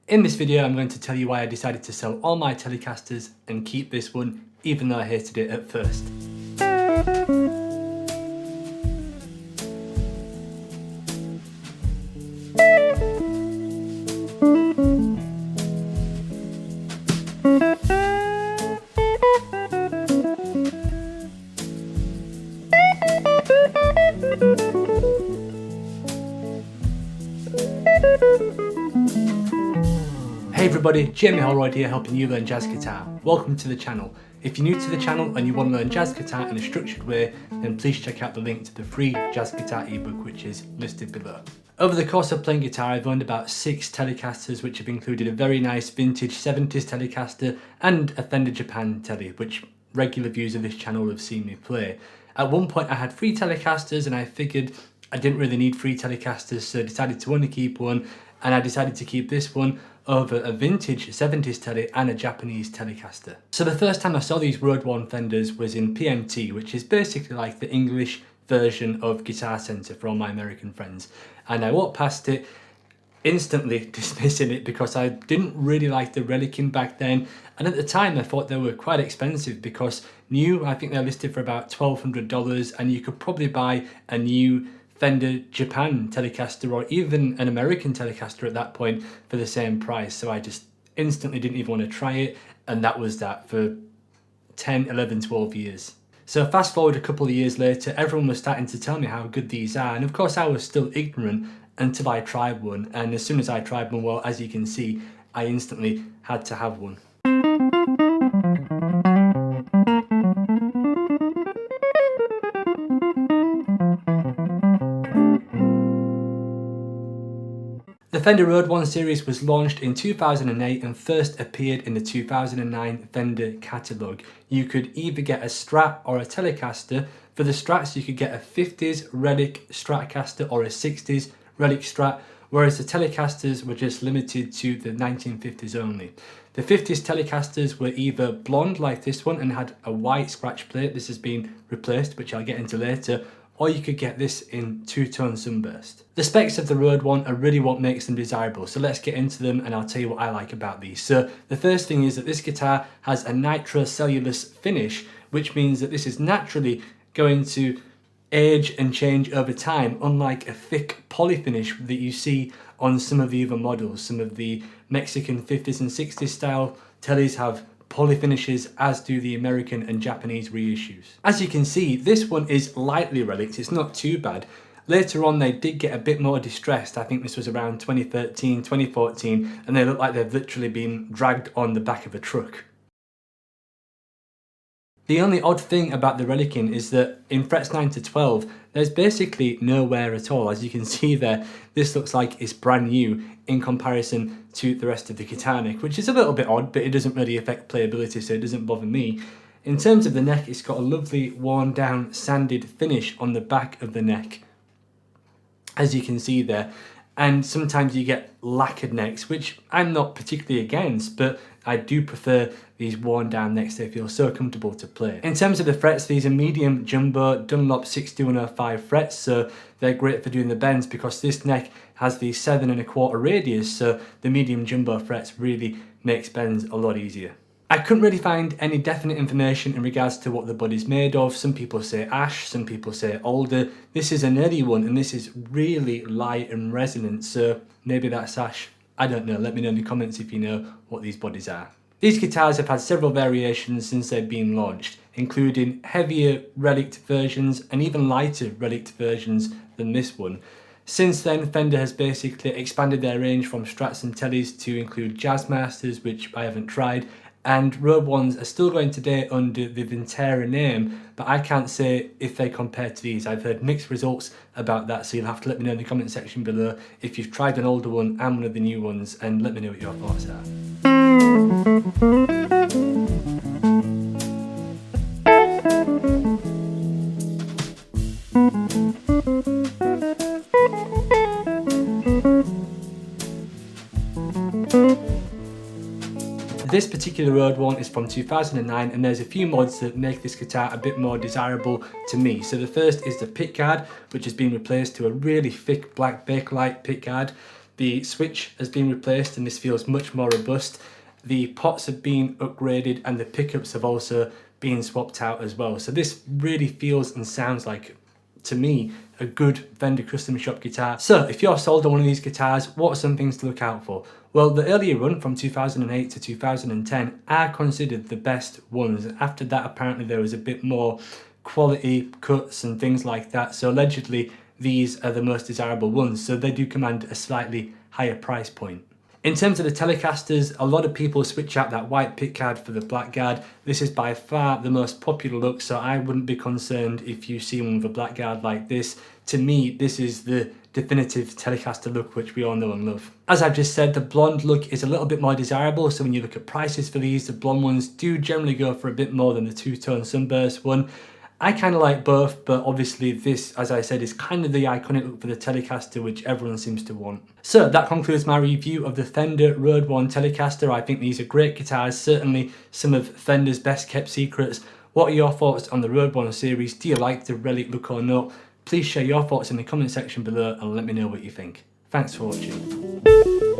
In this video, I'm going to tell you why I decided to sell all my Telecasters and keep this one, even though I hated it at first. Hey everybody, Jamie Holroyd here helping you learn jazz guitar. Welcome to the channel. If you're new to the channel and you want to learn jazz guitar in a structured way, then please check out the link to the free jazz guitar ebook which is listed below. Over the course of playing guitar, I've owned about 6 Telecasters, which have included a very nice vintage 70s Telecaster and a Fender Japan Tele, which regular viewers of this channel have seen me play. At one point I had 3 Telecasters and I figured I didn't really need 3 Telecasters, so I decided to only keep one, and I decided to keep this one over a vintage 70s Tele and a Japanese Telecaster. So the first time I saw these Road Worn Fenders was in PMT, which is basically like the English version of Guitar Center for all my American friends. And I walked past it, instantly dismissing it because I didn't really like the relicing back then. And at the time I thought they were quite expensive because new, I think they're listed for about $1,200, and you could probably buy a new Fender Japan Telecaster or even an American Telecaster at that point for the same price. So I just instantly didn't even want to try it, and that was that for 10, 11, 12 years. So fast forward a couple of years later, everyone was starting to tell me how good these are, and of course I was still ignorant until I tried one, and as soon as I tried one, well, as you can see, I instantly had to have one. The Fender Road Worn series was launched in 2008 and first appeared in the 2009 Fender catalogue. You could either get a Strat or a Telecaster. For the Strats, you could get a 50s Relic Stratocaster or a 60s Relic Strat, whereas the Telecasters were just limited to the 1950s only. The 50s Telecasters were either blonde like this one and had a white scratch plate. This has been replaced, which I'll get into later, or you could get this in two-tone sunburst. The specs of the Road Worn are really what makes them desirable, so let's get into them and I'll tell you what I like about these. So the first thing is that this guitar has a nitrocellulose finish, which means that this is naturally going to age and change over time, unlike a thick poly finish that you see on some of the other models. Some of the Mexican 50s and 60s style Teles have poly finishes, as do the American and Japanese reissues. As you can see, this one is lightly relicked, it's not too bad. Later on they did get a bit more distressed. I think this was around 2013, 2014, and they look like they've literally been dragged on the back of a truck. The only odd thing about the relicing is that in frets 9 to 12, there's basically no wear at all. As you can see there, this looks like it's brand new in comparison to the rest of the guitar neck, which is a little bit odd, but it doesn't really affect playability, so it doesn't bother me. In terms of the neck, it's got a lovely worn down sanded finish on the back of the neck, as you can see there. And sometimes you get lacquered necks, which I'm not particularly against, but I do prefer these worn down necks. They feel so comfortable to play. In terms of the frets, these are medium jumbo Dunlop 6105 frets, so they're great for doing the bends because this neck has the 7 1/4 radius, so the medium jumbo frets really makes bends a lot easier. I couldn't really find any definite information in regards to what the body's made of. Some people say ash, some people say alder. This is an early one and this is really light and resonant, so maybe that's ash. I don't know, let me know in the comments if you know what these bodies are. These guitars have had several variations since they've been launched, including heavier relict versions and even lighter relict versions than this one. Since then, Fender has basically expanded their range from Strats and Teles to include Jazzmasters, which I haven't tried, and Road Worns are still going today under the Vintera name, but I can't say if they compare to these. I've heard mixed results about that, so you'll have to let me know in the comment section below if you've tried an older one and one of the new ones, and let me know what your thoughts are. This particular Road Worn is from 2009, and there's a few mods that make this guitar a bit more desirable to me. So the first is the pickguard, which has been replaced to a really thick black Bakelite pickguard. The switch has been replaced and this feels much more robust. The pots have been upgraded and the pickups have also been swapped out as well. So this really feels and sounds like, to me, a good vendor custom shop guitar. So if you're sold on one of these guitars, what are some things to look out for? Well, the earlier run from 2008 to 2010 are considered the best ones. After that, apparently there was a bit more quality cuts and things like that. So allegedly, these are the most desirable ones. So they do command a slightly higher price point. In terms of the Telecasters, a lot of people switch out that white pickguard for the black guard. This is by far the most popular look, so I wouldn't be concerned if you see one with a black guard like this. To me, this is the definitive Telecaster look, which we all know and love. As I've just said, the blonde look is a little bit more desirable, so when you look at prices for these, the blonde ones do generally go for a bit more than the two-tone sunburst one. I kind of like both, but obviously this, as I said, is kind of the iconic look for the Telecaster, which everyone seems to want. So that concludes my review of the Fender Road Worn Telecaster. I think these are great guitars, certainly some of Fender's best kept secrets. What are your thoughts on the Road Worn series? Do you like the relic look or not? Please share your thoughts in the comment section below and let me know what you think. Thanks for watching.